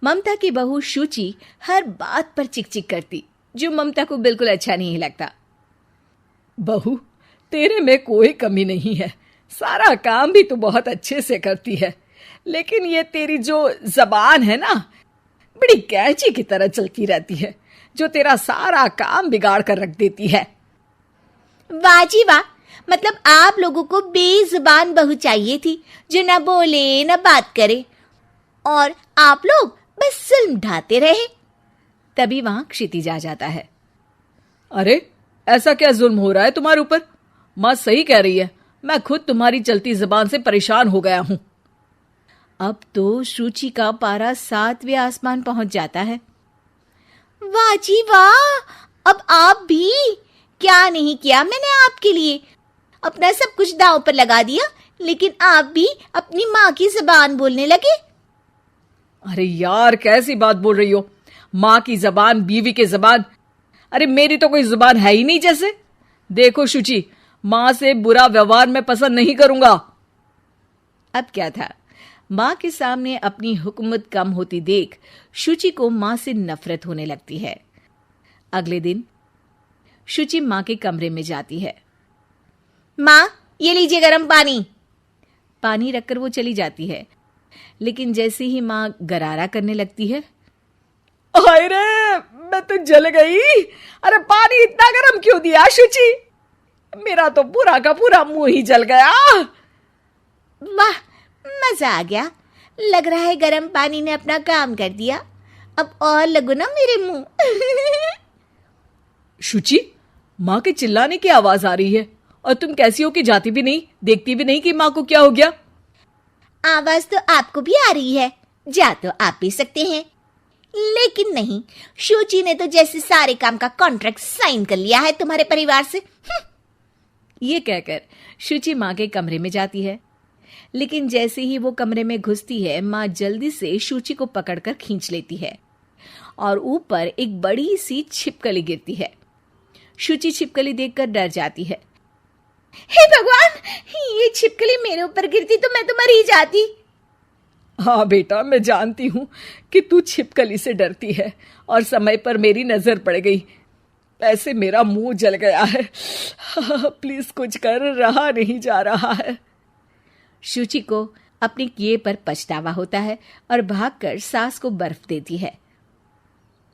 ममता की बहू शुचि हर बात पर चिक-चिक करती, जो ममता को बिल्कुल अच्छा नहीं लगता। बहू, तेरे में कोई कमी नहीं है, सारा काम भी तू बहुत अच्छे से करती है, लेकिन ये तेरी जो जबान है ना, बड़ी कैंची की तरह चलती रहती है, जो तेरा सारा काम बिगाड़ कर रख देती है। वाह जी वाह, मतलब आप लोगों को बेजुबान बहू चाहिए थी, जो न बोले न बात करे, और आप लोग बस जुल्म ढाते रहे। तभी वहां क्षितिज आ जाता है। अरे, ऐसा क्या जुल्म हो रहा है तुम्हारे ऊपर? माँ सही कह रही है, मैं खुद तुम्हारी चलती जुबान से परेशान हो गया हूं। अब तो शुचि का पारा 7वें आसमान पहुंच जाता है। वाह जी वाह, अब आप भी, क्या नहीं किया मैंने आपके लिए, अपना सब कुछ दांव पर लगा दिया, लेकिन आप भी अपनी माँ की जुबान बोलने लगे। अरे यार, कैसी बात बोल रही हो? माँ की जबान, बीवी की जबान, अरे मेरी तो कोई जुबान है ही नहीं जैसे। देखो शुचि, माँ से बुरा व्यवहार मैं पसंद नहीं करूंगा। अब क्या था, माँ के सामने अपनी हुकूमत कम होती देख शुचि को माँ से नफरत होने लगती है। अगले दिन शुचि माँ के कमरे में जाती है। माँ, ये लीजिए गर्म पानी। पानी रखकर वो चली जाती है, लेकिन जैसे ही माँ गरारा करने लगती है, हाय रे, मैं तो जल गई। अरे पानी इतना गर्म क्यों दिया शुचि? मेरा तो पूरा का पूरा मुंह ही जल गया। वाह, मजा आ गया, लग रहा है गर्म पानी ने अपना काम कर दिया, अब और लगो ना मेरे मुंह। शुचि, माँ के चिल्लाने की आवाज आ रही है, और तुम कैसी हो कि जाती भी नहीं, देखती भी नहीं कि माँ को क्या हो गया। आवाज तो आपको भी आ रही है, जा तो आप भी सकते हैं, लेकिन नहीं, शुचि ने तो जैसे सारे काम का कॉन्ट्रैक्ट साइन कर लिया है तुम्हारे परिवार से। ये कहकर शुचि माँ के कमरे में जाती है, लेकिन जैसे ही वो कमरे में घुसती है, माँ जल्दी से शुचि को पकड़कर खींच लेती है और ऊपर एक बड़ी सी छिपकली गिरती है। शुचि छिपकली देखकर डर जाती है। हे भगवान, ये छिपकली मेरे ऊपर गिरती तो मैं तो मर ही जाती। हाँ बेटा, मैं जानती हूँ कि तू छिपकली से डरती है, और समय पर मेरी नजर पड़ गई, ऐसे मेरा मुंह जल गया है। प्लीज कुछ कर, रहा नहीं जा रहा है। शुचि को अपने किए पर पछतावा होता है और भागकर सास को बर्फ देती है।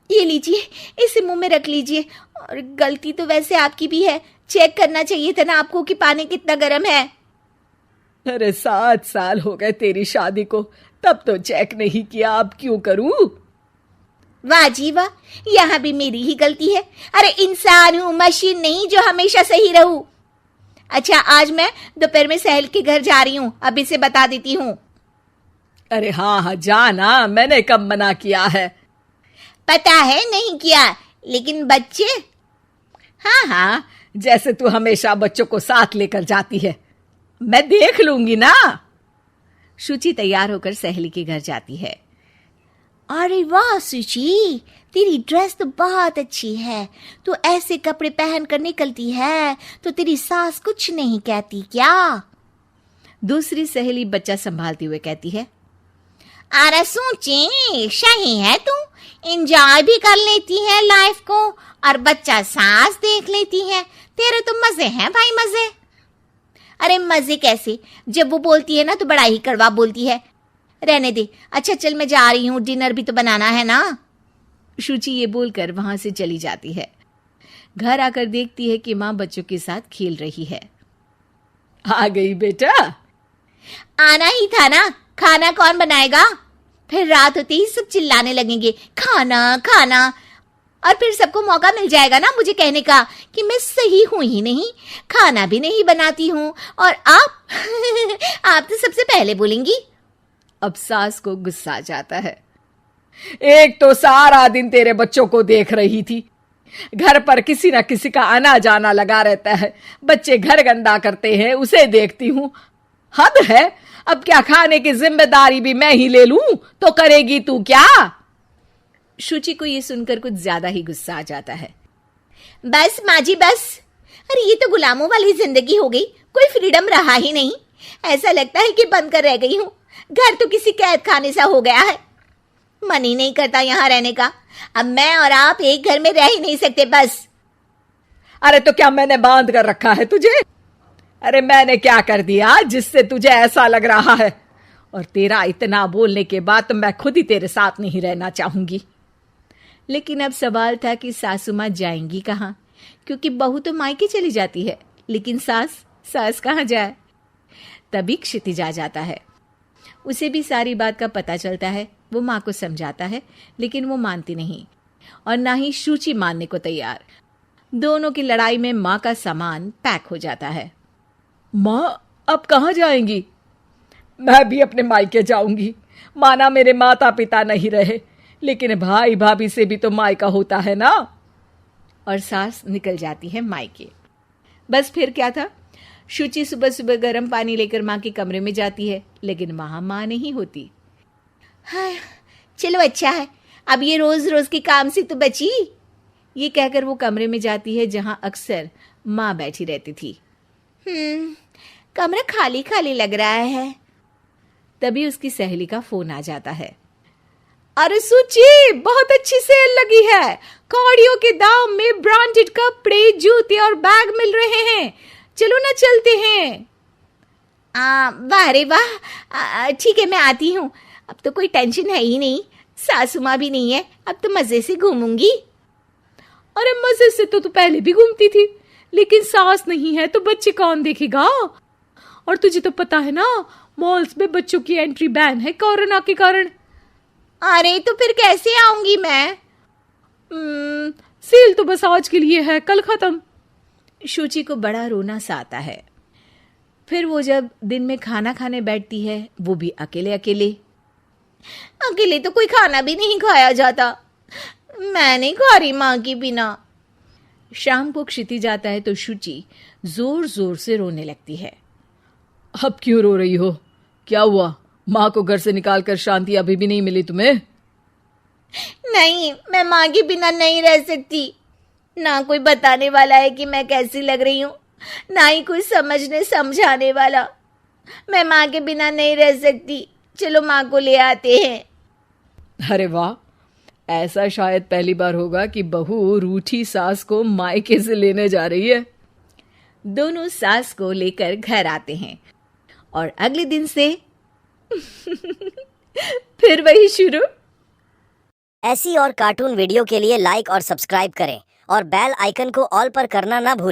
ये लीजिए, इसे मुंह में रख लीजिए, और गलती तो वैसे आपकी भी है, चेक करना चाहिए था ना आपको कि पानी कितना गर्म है। अरे 7 साल हो गए तेरी शादी को, तब तो चेक नहीं किया, अब क्यों करूं? वाह जी वाह, यहाँ भी मेरी ही गलती है। अरे इंसान हूँ, मशीन नहीं जो हमेशा सही रहूं। अच्छा, आज मैं दोपहर में सहेल के घर जा रही हूँ, अब इसे बता देती हूँ। अरे हाँ हाँ, जाना, मैंने कब मना किया है? पता है नहीं किया, लेकिन बच्चे? हाँ हाँ, जैसे तू हमेशा बच्चों को साथ लेकर जाती है, मैं देख लूंगी ना। शुचि तैयार होकर सहेली के घर जाती है। अरे वाह शुचि, तेरी ड्रेस तो बहुत अच्छी है, तू ऐसे कपड़े पहन कर निकलती है तो तेरी सास कुछ नहीं कहती क्या? दूसरी सहेली बच्चा संभालते हुए कहती है। अरे सूची, सही है, तू एंजॉय भी कर लेती है लाइफ को, और बच्चा सास देख लेती है, तेरे तो मजे हैं भाई, मजे। अरे मजे कैसे, जब वो बोलती है ना तो बड़ा ही कड़वा बोलती है। रहने दे, अच्छा चल मैं जा रही हूँ, डिनर भी तो बनाना है ना। शुचि ये बोलकर वहां से चली जाती है। घर आकर देखती है कि माँ बच्चों के साथ खेल रही है। आ गई बेटा? आना ही था ना, खाना कौन बनाएगा? फिर रात होते ही सब चिल्लाने लगेंगे, खाना खाना, और फिर सबको मौका मिल जाएगा ना मुझे कहने का कि मैं सही हूं ही नहीं, खाना भी नहीं बनाती हूँ, और आप आप तो सबसे पहले बोलेंगी। अब सास को गुस्सा आ जाता है। एक तो सारा दिन तेरे बच्चों को देख रही थी, घर पर किसी ना किसी का आना जाना लगा रहता है, बच्चे घर गंदा करते हैं उसे देखती हूँ, हद है। अब क्या खाने की जिम्मेदारी भी मैं ही ले लूं तो करेगी तू क्या? शुचि को ये सुनकर कुछ ज्यादा ही गुस्सा आ जाता है। बस माँ जी बस, अरे ये तो गुलामों वाली जिंदगी हो गई, कोई फ्रीडम रहा ही नहीं, ऐसा लगता है कि बंद कर रह गई हूँ, घर तो किसी कैद खाने सा हो गया है। मन ही नहीं करता यहाँ रहने का। अब मैं और आप एक घर में रह ही नहीं सकते बस। अरे तो क्या मैंने बांध कर रखा है तुझे? अरे मैंने क्या कर दिया जिससे तुझे ऐसा लग रहा है? और तेरा इतना बोलने के बाद तो मैं खुद ही तेरे साथ नहीं रहना चाहूंगी। लेकिन अब सवाल था कि सासू माँ जाएंगी कहाँ, क्योंकि बहू तो मायके चली जाती है, लेकिन सास कहाँ जाए। तभी क्षितिज आ जाता है। उसे भी सारी बात का पता चलता है। वो माँ को समझाता है, लेकिन वो मानती नहीं और ना ही शुचि मानने को तैयार। दोनों की लड़ाई में माँ का सामान पैक हो जाता है। माँ अब कहाँ जाएंगी? मैं भी अपने मायके जाऊंगी। माना मेरे माता पिता नहीं रहे, लेकिन भाई भाभी से भी तो मायका होता है ना। और सास निकल जाती है मायके। बस फिर क्या था, शुचि सुबह सुबह गर्म पानी लेकर माँ के कमरे में जाती है, लेकिन वहां माँ नहीं होती। हाँ, चलो अच्छा है, अब ये रोज रोज के काम से तो बची। ये कहकर वो कमरे में जाती है जहां अक्सर माँ बैठी रहती थी। कमरा खाली खाली लग रहा है। तभी उसकी सहेली का फोन आ जाता है। अरे सुची, बहुत अच्छी सेल लगी है। कौड़ियों के दाम में ब्रांडेड कपड़े, जूते और बैग मिल रहे हैं। चलो ना चलते हैं। वाह रे वाह, ठीक है मैं आती हूँ। अब तो कोई टेंशन है ही नहीं, सासू माँ भी नहीं है, अब तो मजे से घूमूंगी। अरे मजे से तो तू पहले भी घूमती थी, लेकिन सास नहीं है तो बच्चे कौन देखेगा? और तुझे तो पता है ना, मॉल्स में बच्चों की एंट्री बैन है कोरोना के कारण। अरे तो फिर कैसे आऊंगी मैं? सेल तो बस आज के लिए है, कल खत्म। शुचि को बड़ा रोना सा आता है। फिर वो जब दिन में खाना खाने बैठती है, वो भी अकेले अकेले तो कोई खाना भी नहीं खाया जाता। मैं नहीं खा रही माँ के बिना। शाम को क्षिति जाता है तो शुचि जोर जोर से रोने लगती है। अब क्यों रो रही हो? क्या हुआ? माँ को घर से निकालकर शांति अभी भी नहीं मिली तुम्हें? नहीं, मैं माँ के बिना नहीं रह सकती। ना कोई बताने वाला है कि मैं कैसी लग रही हूँ, ना ही कोई समझने समझाने वाला। मैं माँ के बिना नहीं रह सकती। चलो माँ को ले आते हैं। अरे वाह, ऐसा शायद पहली बार होगा कि बहू रूठी सास को मायके से लेने जा रही है। दोनों सास को लेकर घर आते हैं और अगले दिन से फिर वही शुरू। ऐसी और कार्टून वीडियो के लिए लाइक और सब्सक्राइब करें और बेल आइकन को ऑल पर करना ना भूलें।